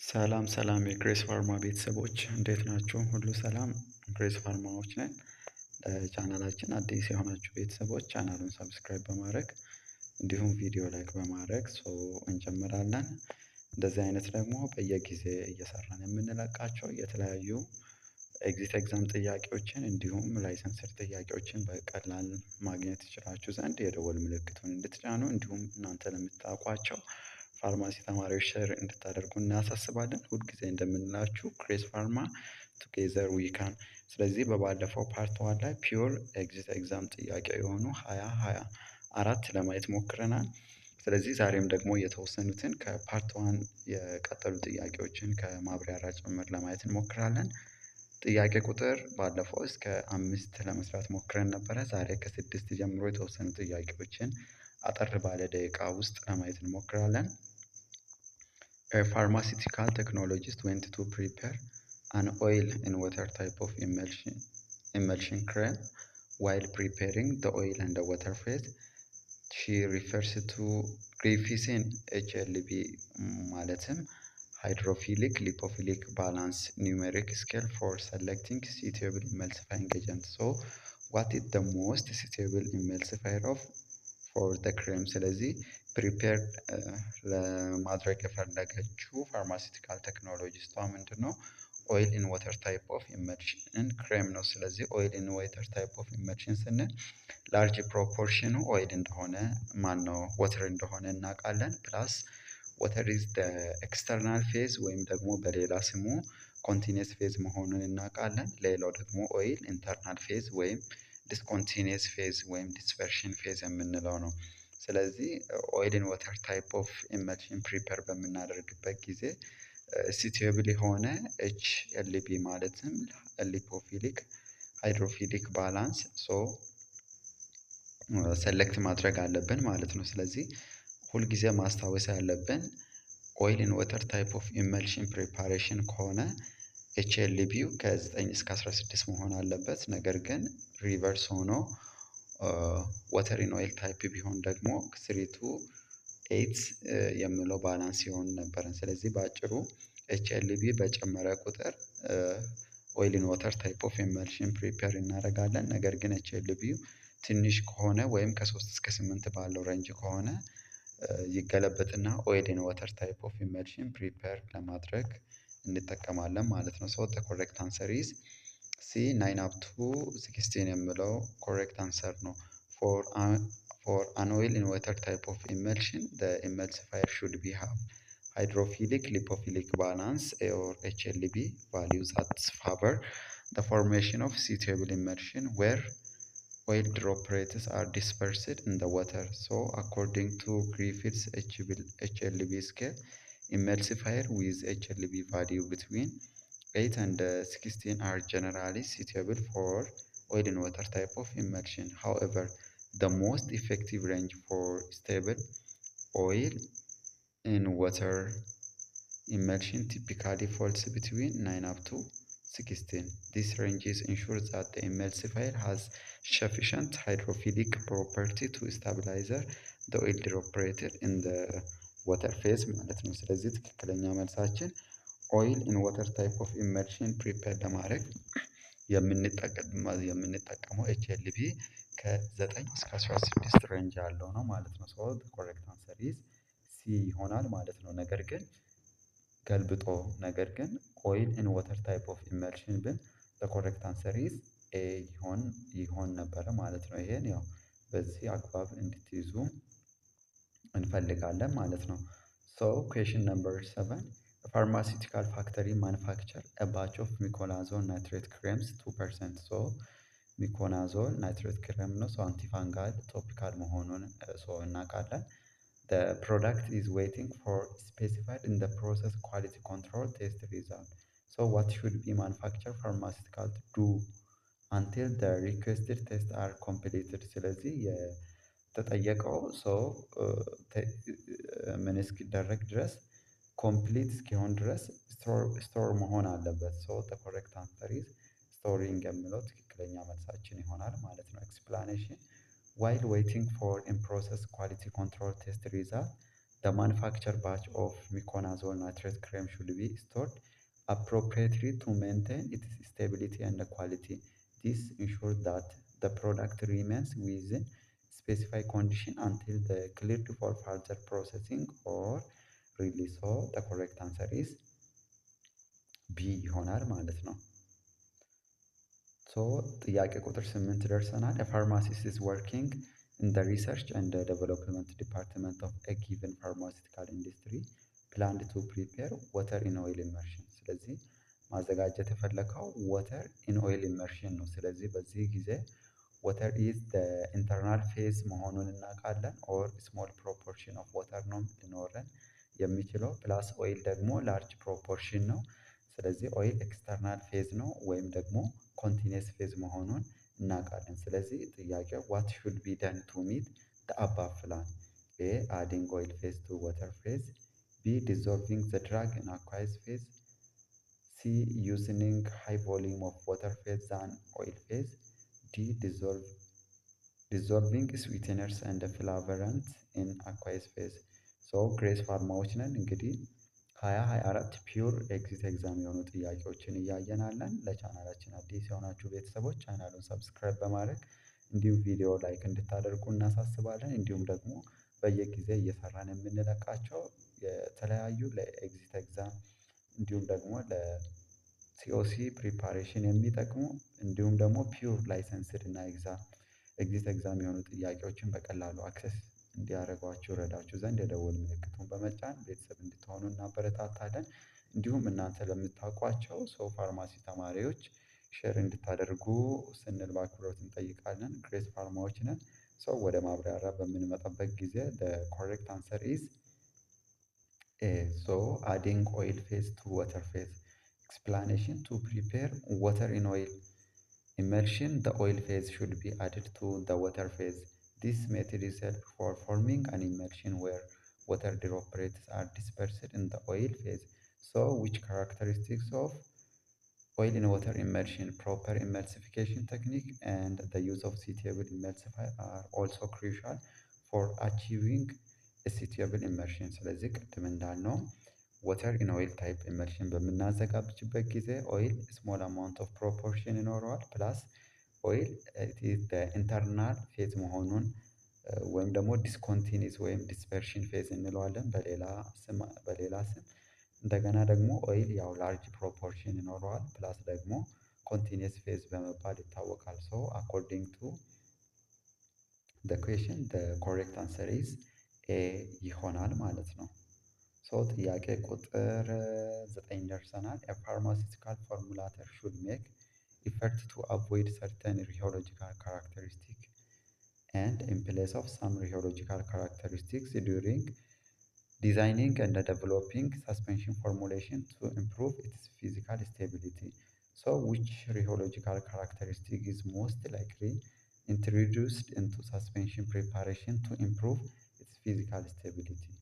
ሰላም ሰላም የግሬስ ፋርማ ቤተሰቦች እንዴት ናችሁ? ሁሉ ሰላም። ግሬስ ፋርማዎች ነን። ቻናላችን አዲስ የሆናችሁ ቤተሰቦች ቻናሉን ሰብስክራይብ በማድረግ እንዲሁም ቪዲዮ ላይክ በማድረግ እንጀምራለን። እንደዚህ አይነት ደግሞ በየጊዜ እየሰራን የምንለቃቸው የተለያዩ ኤግዛም ጥያቄዎችን እንዲሁም ላይሰንስር ጥያቄዎችን በቀላል ማግኘት ትችላችሁ ዘንድ የደወል ምልክቱን እንድትጫኑ እንዲሁም እናንተ ለምታውቋቸው ፋርማሲ ተማሪዎች ሼር እንድታደርጉ እናሳስባለን። ሁልጊዜ እንደምንላችሁ ግሬስ ፋርማ ቱጌዘር ዊ ካን። ስለዚህ በባለፈው ፓርት ዋን ላይ ፒውር ኤግዛም ጥያቄ የሆኑ 24 ለማየት ሞክረናል። ስለዚህ ዛሬም ደግሞ የተወሰኑትን ከፓርት ዋን የቀጠሉ ጥያቄዎችን ከማብራሪያ ጭምር ለማየት እንሞክራለን። ጥያቄ ቁጥር ባለፈው እስከ 5 ለመስራት ሞክረን ነበረ። ዛሬ ከ6 ጀምሮ የተወሰኑ ጥያቄዎችን አጠር ባለ ደቂቃ ውስጥ ለማየት እንሞክራለን። A pharmaceutical technologist went to prepare an oil in water type of emulsion cream. While preparing the oil and the water phase, she refers to Griffiths HLB ማለትም hydrophilic lipophilic balance numeric scale for selecting suitable emulsifying agent. So what is the most suitable emulsifier of for the cream? ስለዚህ ፕሪፔር ለማድረግ የፈለገችው ፋርማሲቲካል ቴክኖሎጂስቷ ምንድን ነው? ኦይል ኢን ዋተር ታይፕ ኦፍ ኢመልሽን ክሬም ነው። ስለዚህ ኦይል ኢን ዋተር ታይፕ ኦፍ ኢመልሽን ስንል ላርጅ ፕሮፖርሽኑ ኦይል እንደሆነ ነው ወተር እንደሆነ እናውቃለን። ፕላስ ወተር ኢዝ ደ ኤክስተርናል ፌዝ ወይም ደግሞ በሌላ ስሙ ኮንቲኒየስ ፌዝ መሆኑን እናውቃለን። ሌላው ደግሞ ኦይል ኢንተርናል ፌዝ ወይም ዲስኮንቲኒየስ ፌዝ ወይም ዲስፐርሽን ፌዝ የምንለው ነው። ስለዚህ ኦይልን ዋተር ታይፕ ኦፍ ኢመልሽን ፕሪፐር በምናደርግበት ጊዜ ሲቲብል የሆነ HLB ማለትም ሊፖፊሊክ ሃይድሮፊሊክ ባላንስ ሰሌክት ማድረግ አለብን ማለት ነው። ስለዚህ ሁልጊዜ ማስታወስ ያለብን ኦይልን ዋተር ታይፕ ኦፍ ኢመልሽን ፕሪፓሬሽን ከሆነ HLBው ከ9 እስከ 16 መሆን አለበት። ነገር ግን ሪቨርስ ሆኖ ዋተር ኢን ኦይል ታይፕ ቢሆን ደግሞ 3 to 8 የሚለው ባላንስ ሲሆን ነበረን። ስለዚህ በአጭሩ HLB በጨመረ ቁጥር ኦይል ኢን ዋተር ታይፕ ኦፍ ኢመልሽን ፕሪፔር እናደርጋለን። ነገር ግን HLBው ትንሽ ከሆነ ወይም ከ3 እስከ 8 ባለው ሬንጅ ከሆነ ይገለበጥና ኦይል ኢን ዋተር ታይፕ ኦፍ ኢመልሽን ፕሪፔር ለማድረግ እንጠቀማለን ማለት ነው። ሶ the correct answer is C 9 up to 16 የሚለው correct answer ነው። For an oil in water type of emulsion, the emulsifier should be have hydrophilic lipophilic balance or HLB values that favor the formation of suitable emulsion where oil droplets are dispersed in the water. So according to Griffiths HLB scale, emulsifier with HLB value between 8 and 16 are generally suitable for oil and water type of emulsion. However, the most effective range for stable oil in water emulsion typically falls between 9 up to 16. This ranges ensures that the emulsifier has sufficient hydrophilic property to stabilize the oil droplet in the water phase ማለት ነው። ስለዚህ ትክክለኛ መልሳችን ኦይል ኢን ዋተር ታይፕ ኦፍ ኢመልሽን ፕሪፔር ለማድረግ የምንጠቀመው HLB ከ9 እስከ 16 ሬንጅ ያለው ነው ማለት ነው። ሶ ኮሬክት አንሰር ኢዝ ሲ ይሆናል ማለት ነው። ነገር ግን ኦይል ኢን ዋተር ታይፕ ኦፍ ኢመልሽን ብን ኮሬክት አንሰር ኢዝ ኤ ይሆን ነበረ ማለት ነው። ይሄን ያው በዚህ አግባብ እንድትይዙ እንፈልጋለን ማለት ነው። ሶ ኩዌሽን ነምበር 7 A pharmaceutical factory manufacture a batch of miconazole nitrate creams 2%. So miconazole nitrate cream ነው። ሶ አንቲፋንጋል ቶፒካል መሆኑን እናውቃለን። The product is waiting for specified in the process quality control test result. So what should be manufactured pharmaceutical to do until the requested tests are completed? ስለዚህ የተጠየቀው ሰው ምን እስኪደረግ ድረስ ኮምፕሊት እስኪሆን ድረስ ስቶር መሆን አለበት። ሶ the correct answer is storing የሚለው ትክክለኛ መልሳችን ይሆናል ማለት ነው። explanation while waiting for in process quality control test result The manufacture batch of miconazole nitrate cream should be stored appropriately to maintain its stability and quality. This ensures that the product remains within specified condition until the cleared for further processing or release. So the correct answer is B ይሆናል ማለት ነው። ሶ ጥያቄ ቁጥር 8 ደርሰናል። A pharmacist is working in the research and development department of a given pharmaceutical industry planned to prepare water in oil immersion። ስለዚህ ማዘጋጀት የፈለከው water in oil immersion ነው። ስለዚህ በዚህ ጊዜ water is the internal phase መሆኑን እናውቃለን። or small proportion of water ነው ሊኖረን የሚችለው ፕላስ ኦይል ደግሞ ላርጅ ፕሮፖርሽን ነው። ስለዚህ ኦይል ኤክስተርናል ፌዝ ነው ወይም ደግሞ ኮንቲኒየስ ፌዝ መሆኑን እናውቃለን። ስለዚህ ጥያቄው what should be done to meet the above plan? A. adding oil phase to water phase. B. dissolving the drug in aqueous phase. C. using high volume of water phase than oil phase. D. dissolving sweeteners and flavorants in aqueous phase. ሶ ግሬስ ፋርማዎች ነን እንግዲህ 2024 ፒውር ኤግዚት ኤግዛም የሆኑ ጥያቄዎችን እያየናለን። ለቻናላችን አዲስ የሆናችሁ ቤተሰቦች ቻናሉን ሰብስክራይብ በማድረግ እንዲሁም ቪዲዮ ላይክ እንድታደርጉ እናሳስባለን። እንዲሁም ደግሞ በየጊዜ እየሰራን የምንለቃቸው የተለያዩ ለኤግዚት ኤግዛም እንዲሁም ደግሞ ለሲኦሲ ፕሪፓሬሽን የሚጠቅሙ እንዲሁም ደግሞ ፒውር ላይሰንስድ እና ኤግዚት ኤግዛም የሆኑ ጥያቄዎችን በቀላሉ አክሰስ እንዲያደርጓችሁ ረዳችሁ ዘንድ የደወል ምልክቱን በመጫን ቤተሰብ እንድትሆኑ እናበረታታለን። እንዲሁም እናንተ ለምታውቋቸው ሰው ፋርማሲ ተማሪዎች ሼር እንድታደርጉ ስንል በአክብሮት እንጠይቃለን። ግሬስ ፋርማዎች ነን። ሰው ወደ ማብራሪያ በምንመጣበት ጊዜ the correct answer is A. So adding oil phase to water phase. Explanation: to prepare water in oil immersion, the oil phase should be added to the water phase. This method is helpful for forming an immersion where water droplets are dispersed in the oil phase. So, which characteristics of oil in water immersion, proper emulsification technique, and the use of suitable emulsifier are also crucial for achieving a suitable immersion? ስለዚህ ቅድም እንዳልነው water in oil type immersion በምናዘጋጅበት ጊዜ oil small amount of proportion ይኖረዋል ፕላስ ኦይል ኢንተርናል ፌዝ መሆኑን ወይም ደግሞ ዲስኮንቲኒስ ወይም ዲስፐርሽን ፌዝ እንለዋለን በሌላ ስም። እንደገና ደግሞ ኦይል ያው ላርጅ ፕሮፖርሽን ይኖረዋል ፕላስ ደግሞ ኮንቲኒየስ ፌዝ በመባል ይታወቃል። ሶ አኮርዲንግ ቱ the question the correct answer is A ይሆናል ማለት ነው። ሶ ጥያቄ ቁጥር 9 ደርሰናል። A pharmaceutical formulator should make effort to avoid certain rheological characteristics and in place of some rheological characteristics during designing and developing suspension formulation to improve its physical stability. So which rheological characteristic is most likely introduced into suspension preparation to improve its physical stability?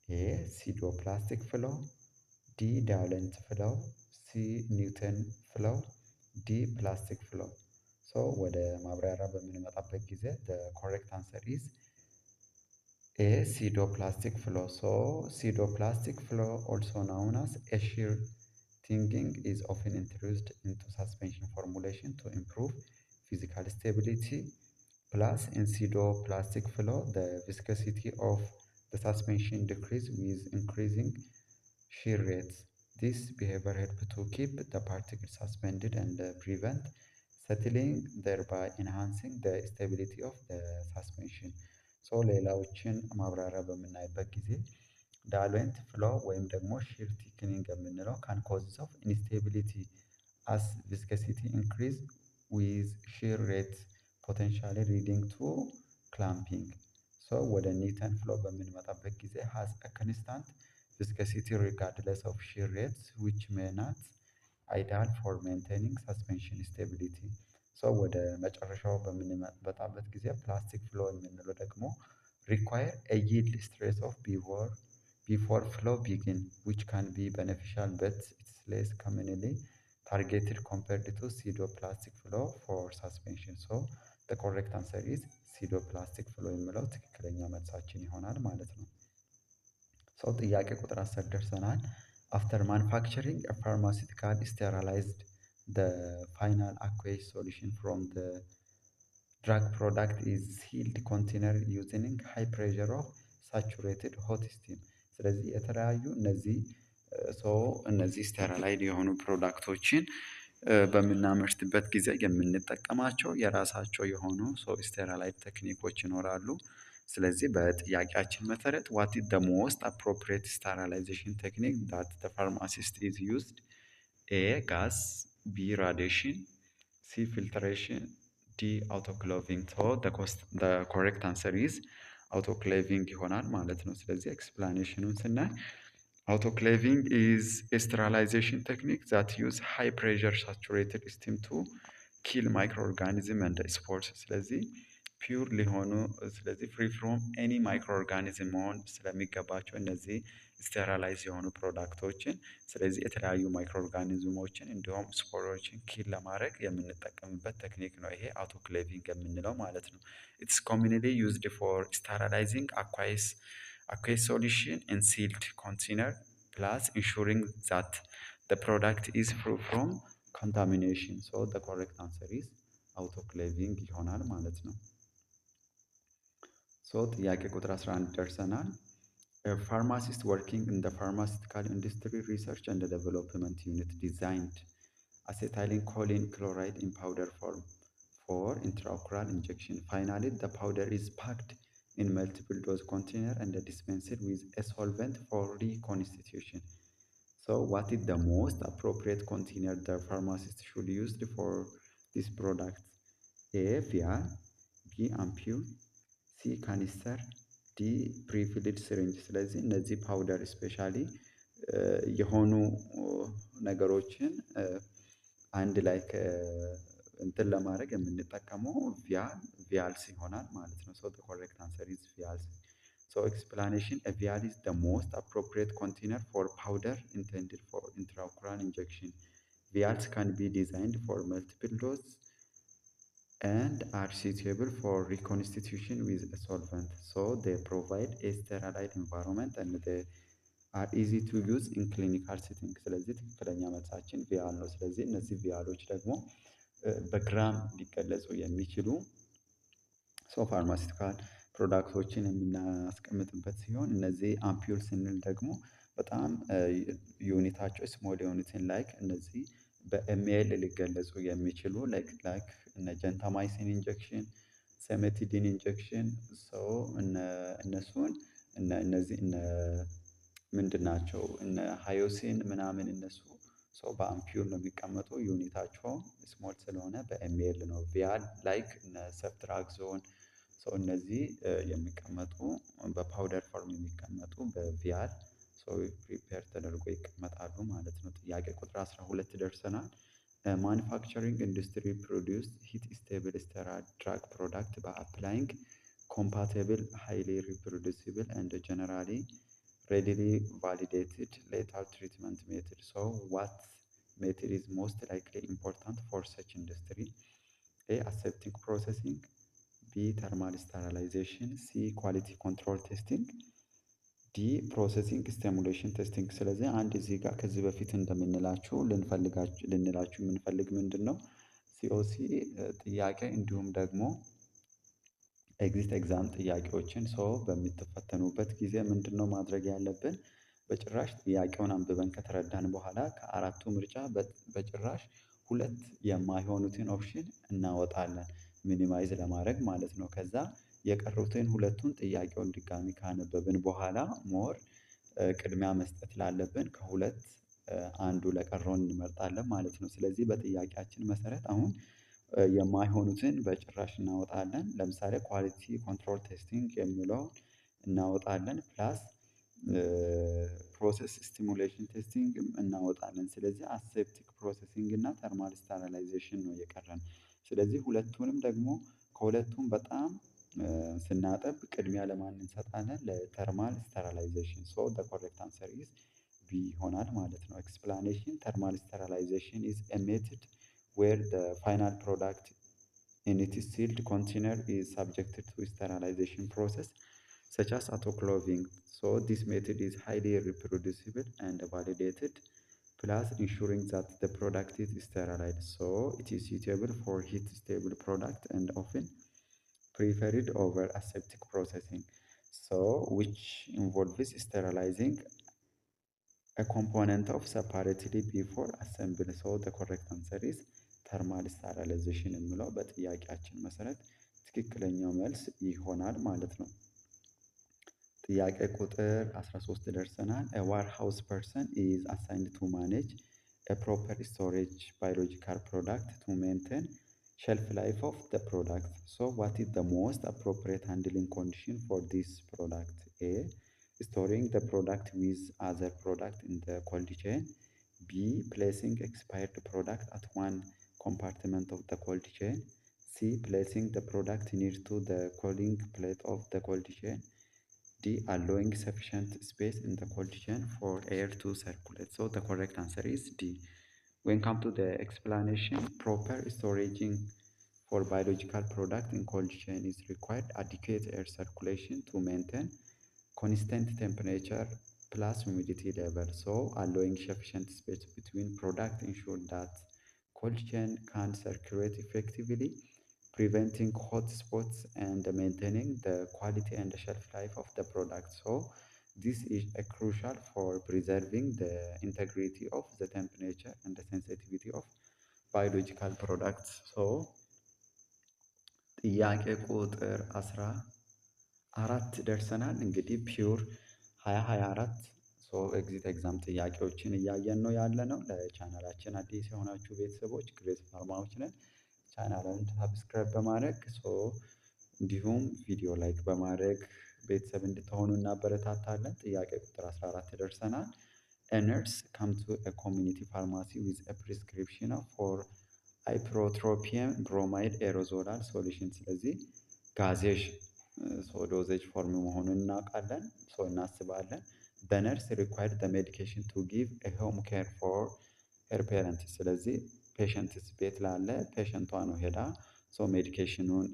A. pseudoplastic flow. D. diluent flow. C. Newton flow. D. plastic flow. So ወደ ማብራሪያ በምንመጣበት ጊዜ the correct answer is A. pseudoplastic flow. So pseudoplastic flow, also known as a shear tinging, is often introduced into suspension formulation to improve physical stability. Plus, in pseudoplastic flow, the viscosity of the suspension decreases with increasing shear rates. This behavior helps to keep the particles suspended and prevent settling, thereby enhancing the stability of the suspension. ሶ ሌላዎችን ማብራሪያ በምናይበት ጊዜ ዳሉዌንት ፍሎ ወይም ደግሞ ሺር ቲክኒንግ የምንለው ካን ኮዝስ ኦፍ ኢንስቴቢሊቲ አስ ቪስኮሲቲ ኢንክሪዝ ዊዝ ሺር ሬት ፖቴንሻሊ ሊዲንግ ቱ ክላምፒንግ። ሶ ወደ ኒውተን ፍሎ በምንመጣበት ጊዜ ሃዝ አ ኮንስታንት ቪስኮሲቲ ሪጋርድለስ ኦፍ ሺር ሬትስ ዊች ሜይ ናት አይዲያል ፎር ሜንቴኒንግ ሳስፔንሽን ስቴቢሊቲ። ሶ ወደ መጨረሻው በምንመጣበት ጊዜ ፕላስቲክ ፍሎ የምንለው ደግሞ require a yield stress of before flow begin, which can be beneficial but it's less commonly targeted compared to pseudoplastic flow for suspension. So the correct answer is pseudoplastic flow የሚለው ትክክለኛ መልሳችን ይሆናል ማለት ነው። ጥያቄ ቁጥር 10 ደርሰናል። አፍተር ማኑፋክቸሪንግ ፋርማሲውቲካል ስቴራላይዝድ the final aqueous solution from the drug product is sealed container using high pressure of saturated hot steam። ስለዚህ የተለያዩ እነዚህ ስቴራላይድ የሆኑ ፕሮዳክቶችን በምናመርትበት ጊዜ የምንጠቀማቸው የራሳቸው የሆኑ ስቴራላይድ ቴክኒኮች ይኖራሉ። ስለዚህ በጥያቄያችን መሰረት what is the most appropriate sterilization technique that the pharmacist is used? A. gas B. radiation C. filtration D. autoclaving the correct answer is autoclaving ይሆናል ማለት ነው። ስለዚህ ኤክስፕላኔሽኑን ስናይ autoclaving is a sterilization technique that use high pressure saturated steam to kill microorganism and spores። ስለዚህ ፒውር ሊሆኑ ስለዚህ ፍሪ ፍሮም ኤኒ ማይክሮ ኦርጋኒዝም መሆን ስለሚገባቸው እነዚህ ስቴራላይዝ የሆኑ ፕሮዳክቶችን ስለዚህ የተለያዩ ማይክሮ ኦርጋኒዝሞችን እንዲሁም ስፖሮችን ኪል ለማድረግ የምንጠቀምበት ቴክኒክ ነው ይሄ አውቶክሌቪንግ የምንለው ማለት ነው። ኢትስ ኮሚንሊ ዩዝድ ፎር ስቴራላይዚንግ አኳይስ ሶሉሽን ኢን ሲልድ ኮንቴነር ፕላስ ኢንሹሪንግ ዛት the product is free from contamination. so the correct answer is autoclaving ይሆናል ማለት ነው። ጥያቄ ቁጥር 11 ደርሰናል። A pharmacist working in the pharmaceutical industry research and development unit designed acetylcholine chloride in powder form for intraocular injection. Finally, the powder is packed in multiple dose container and dispensed with a solvent for reconstitution. So, what is the most appropriate container the pharmacist should use for this product? A. vial B. ampule C. canister ዲ ፕሪፊልድ ሲሪንጅ። ስለዚህ እነዚህ ፓውደር ስፔሻሊ የሆኑ ነገሮችን አንድ ላይ እንትን ለማድረግ የምንጠቀመው ቪያልስ ይሆናል ማለት ነው። ሶ the correct answer is vials. So explanation, a vial is the most appropriate container for powder intended for intraocular injection. Vials can be designed for multiple dose and are suitable for reconstitution with a solvent. So they provide a sterile environment and they are easy to use in clinical setting. ስለዚህ ትክክለኛ መልሳችን ቪያል ነው። ስለዚህ እነዚህ ቪያሎች ደግሞ በግራም ሊገለጹ የሚችሉ ፋርማሲውቲካል ፕሮዳክቶችን የምናስቀምጥበት ሲሆን እነዚህ አምፒውል ስንል ደግሞ በጣም ዩኒታቸው ስሞል የሆኑትን ላይክ እነዚህ በኤምኤል ሊገለጹ የሚችሉ ላይክ እነ ጀንታማይሲን ኢንጀክሽን ሰሜቲዲን ኢንጀክሽን እነሱን እነዚህ ምንድን ናቸው እነ ሃዮሲን ምናምን እነሱ በአምፒውል ነው የሚቀመጡ ዩኒታቸው ስሞል ስለሆነ በኤምኤል ነው። ቪያል ላይክ እነ ሰፍትራክዞን እነዚህ የሚቀመጡ በፓውደር ፎርም የሚቀመጡ በቪያል ፕሪፔር ተደርጎ ይቀመጣሉ ማለት ነው። ጥያቄ ቁጥር 12 ደርሰናል። ማኑፋክቸሪንግ ኢንዱስትሪ ፕሮዲውስ ሂት ስቴብል sterile drug product by applying compatible highly reproducible and generally readily validated lethal treatment method. So what method is most likely important for such industry? A. aseptic processing B. thermal sterilization C. quality control testing ዲ ፕሮሰሲንግ ስቲሙሌሽን ቴስቲንግ። ስለዚህ አንድ እዚህ ጋር ከዚህ በፊት እንደምንላችሁ ልንላችሁ የምንፈልግ ምንድን ነው ሲኦሲ ጥያቄ እንዲሁም ደግሞ ኤግዚት ኤግዛም ጥያቄዎችን በምትፈተኑበት ጊዜ ምንድን ነው ማድረግ ያለብን? በጭራሽ ጥያቄውን አንብበን ከተረዳን በኋላ ከአራቱ ምርጫ በጭራሽ ሁለት የማይሆኑትን ኦፕሽን እናወጣለን ሚኒማይዝ ለማድረግ ማለት ነው። ከዛ የቀሩትን ሁለቱን ጥያቄውን ድጋሚ ካነበብን በኋላ ሞር ቅድሚያ መስጠት ላለብን ከሁለት አንዱ ለቀረውን እንመርጣለን ማለት ነው። ስለዚህ በጥያቄያችን መሰረት አሁን የማይሆኑትን በጭራሽ እናወጣለን። ለምሳሌ ኳሊቲ ኮንትሮል ቴስቲንግ የሚለውን እናወጣለን ፕላስ ፕሮሰስ ስቲሙሌሽን ቴስቲንግ እናወጣለን። ስለዚህ አሴፕቲክ ፕሮሰሲንግ እና ተርማል ስቴራላይዜሽን ነው የቀረን። ስለዚህ ሁለቱንም ደግሞ ከሁለቱም በጣም ስናጠብ ቅድሚያ ለማን እንሰጣለን? ለተርማል ስቴራላይዜሽን። ሶ the correct answer is B ይሆናል ማለት ነው። explanation, thermal sterilization is a method where the final product in its sealed container is subjected to sterilization process such as autoclaving. So this method is highly reproducible and validated, plus ensuring that the product is sterilized. So it is suitable for heat stable product and often preferred over aseptic processing. So which involves sterilizing a component of separately before assembly. So the correct answer is thermal sterilization የሚለው በጥያቄያችን መሰረት ትክክለኛው መልስ ይሆናል ማለት ነው። ጥያቄ ቁጥር 13 ደርሰናል። A warehouse person is assigned to manage a proper storage biological product to maintain shelf life of the product. So what is the most appropriate handling condition for this product? A. Storing the product with other product in the cold chain. B. Placing expired product at one compartment of the cold chain. C. Placing the product near to the cooling plate of the cold chain. D. Allowing sufficient space in the cold chain for air to circulate. So the correct answer is D. When come to the explanation, proper storage for biological product in cold chain is required adequate air circulation to maintain constant temperature plus humidity level. So allowing sufficient space between product ensure that cold chain can circulate effectively, preventing hot spots and maintaining the quality and shelf life of the product. So this is crucial for preserving the integrity of the temperature and the sensitivity of biological products. So ጥያቄ ቁጥር 14 ደርሰናል። እንግዲህ ፒውር 2024 ኤግዚት ኤግዛም ጥያቄዎችን እያየን ነው ያለ ነው። ለቻናላችን አዲስ የሆናችሁ ቤተሰቦች ግሬስ ፋርማዎች ነን። ቻናልን ሰብስክራይብ በማድረግ እንዲሁም ቪዲዮ ላይክ በማድረግ ቤተሰብ እንድትሆኑ እናበረታታለን። ጥያቄ ቁጥር 14 ደርሰናል። A nurse come to a community pharmacy with a prescription for ipratropium bromide aerosol solution። ስለዚህ ጋዜዥ ዶዜጅ ፎርም መሆኑን እናውቃለን፣ እናስባለን። The nurse required the medication to give a home care for her parents። ስለዚህ ፔሸንትስ ቤት ላለ ፔሸንቷ ነው ሄዳ ሜዲኬሽኑን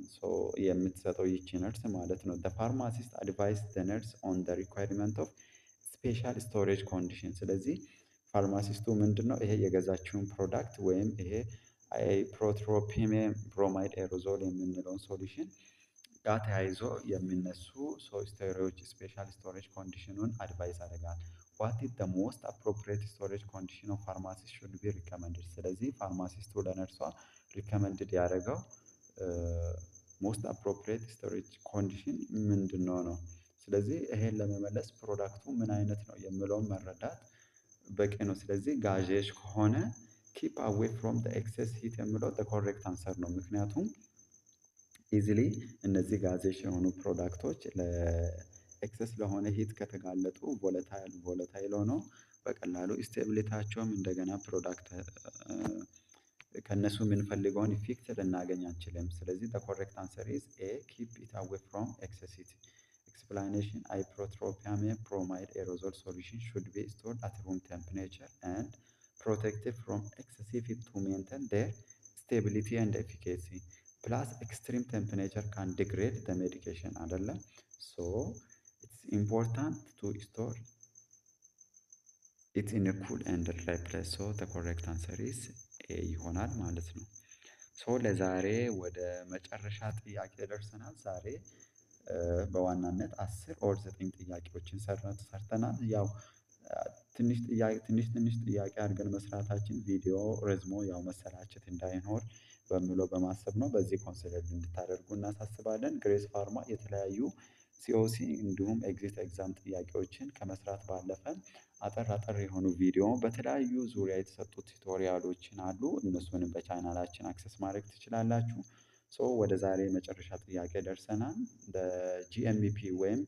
የምትሰጠው ይቺ ነርስ ማለት ነው። The pharmacist advised the nurse on the requirement of special storage condition። ስለዚህ ፋርማሲስቱ ምንድነው ይሄ የገዛችውን ፕሮዳክት ወይም ይሄ ፕሮትሮፒም ብሮማይድ ኤሮዞል የምንለውን ሶሉሽን ጋር ተያይዞ የሚነሱ ስቶሬጅ ስፔሻል ስቶሬጅ ኮንዲሽኑን አድቫይስ አደርጋል። ዋት ኢዝ ዘ ሞስት አፕሮፕሪየት ስቶሬጅ ኮንዲሽን ኦፍ ፋርማሲስት ሹድ ቢ ሪከመንድድ። ስለዚህ ፋርማሲስቱ ለነርሷ ሪከመንድድ ያደረገው ሞስት አፕሮፕሪየት ስቶሬጅ ኮንዲሽን ምንድነው ነው። ስለዚህ ይሄን ለመመለስ ፕሮዳክቱ ምን አይነት ነው የሚለውን መረዳት በቂ ነው። ስለዚህ ጋዜዥ ከሆነ ኪፕ አዌይ ፍሮም ዘ ኤክሰስ ሂት የሚለው ዘ ኮሬክት አንሰር ነው። ምክንያቱም ኢዚሊ እነዚህ ጋዜዥ የሆኑ ፕሮዳክቶች ለኤክሰስ ለሆነ ሂት ከተጋለጡ ቮለታይል ሆኖ በቀላሉ ስቴቢሊታቸውም እንደገና ፕሮዳክት ከነሱ የምንፈልገውን ኢፌክት ልናገኝ አንችልም። ስለዚህ ዘ ኮሬክት አንሰር ኢዝ ኤ ኪፕ ኢት አዌይ ፍሮም ኤክሰስ ሂት። Explanation: ipratropium bromide aerosol solution should be stored at room temperature and protected from excessive heat to maintain their stability and efficacy. Plus extreme temperature can degrade the medication አይደለም። So it's important to store it in a cool and dry place. So the correct answer is A ይሆናል ማለት ነው። ለዛሬ ወደ መጨረሻ ጥያቄ ደርሰናል። ዛሬ በዋናነት 10 ኦር 9 ጥያቄዎችን ሰርተናል። ያው ትንሽ ጥያቄ አድርገን መስራታችን ቪዲዮ ረዝሞ ያው መሰላቸት እንዳይኖር በማሰብ ነው። በዚህ ኮንሲደር እንድታደርጉ እናሳስባለን። ግሬስ ፋርማ የተለያዩ ሲኦሲ እንዲሁም ኤግዚት ኤግዛም ጥያቄዎችን ከመስራት ባለፈ አጠር የሆኑ ቪዲዮ በተለያዩ ዙሪያ የተሰጡ ቱቶሪያሎችን አሉ። እነሱንም በቻናላችን አክሰስ ማድረግ ትችላላችሁ። ወደ ዛሬ መጨረሻ ጥያቄ ደርሰናል። በጂኤምፒ ወይም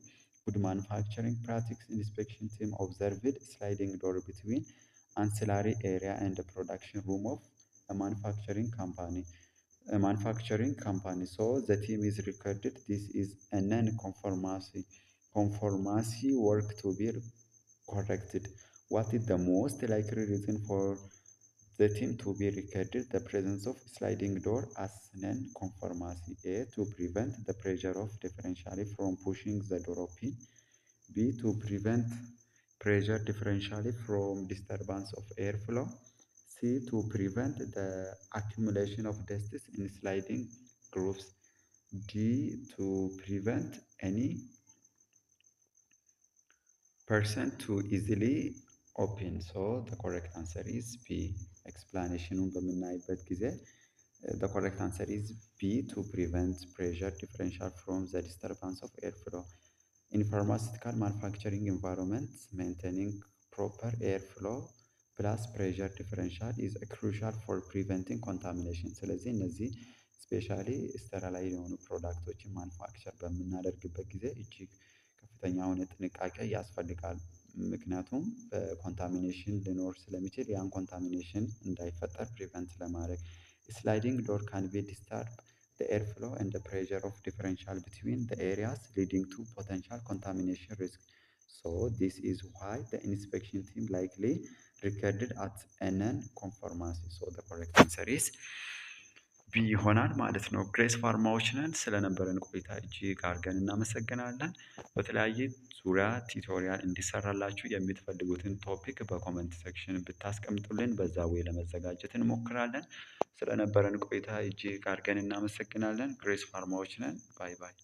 ጉድ ማኑፋክቸሪንግ ፕራክቲስ ኢንስፔክሽን ቲም ኦብዘርቭድ ስላይዲንግ ዶር ቢትዊን አንሲላሪ ኤሪያ ኤንድ ፕሮዳክሽን ሩም ኦፍ manufacturing company. So the team is recorded this is a non-conformity work to be corrected. What is the most likely reason for the team to be recorded the presence of sliding door as non-conformity. A. To prevent the pressure of differentially from pushing the door open. B. To prevent pressure differentially from disturbance of airflow. C. To prevent the accumulation of dust in sliding grooves. D. To prevent any person to easily open. So the correct answer is B. ኤክስፕላኔሽኑን በምናይበት ጊዜ the correct answer is B. To prevent pressure differential from the disturbance of airflow. In pharmaceutical manufacturing environment, maintaining proper airflow plus pressure differential is crucial for preventing contamination. ስለዚህ እነዚህ ስፔሻሊ ስተራላይዝ የሆኑ ፕሮዳክቶችን ማኑፋክቸር በምናደርግበት ጊዜ እጅግ ከፍተኛ የሆነ ጥንቃቄ ያስፈልጋል። ምክንያቱም ኮንታሚኔሽን ሊኖር ስለሚችል ያን ኮንታሚኔሽን እንዳይፈጠር ፕሪቨንት ለማድረግ sliding door can be disturb the airflow and the pressure of differential between the areas leading to potential contamination risk. So this is why the inspection team likely recorded at a non-conformity. So the correct answer is ቢ ይሆናል ማለት ነው። ግሬስ ፋርማዎች ነን። ስለነበረን ቆይታ እጅግ አድርገን እናመሰግናለን። በተለያየ ዙሪያ ቲቶሪያል እንዲሰራላችሁ የምትፈልጉትን ቶፒክ በኮመንት ሴክሽን ብታስቀምጡልን በዛ ወይ ለመዘጋጀት እንሞክራለን። ስለነበረን ቆይታ እጅግ አድርገን እናመሰግናለን። ግሬስ ፋርማዎች ነን። ባይ ባይ።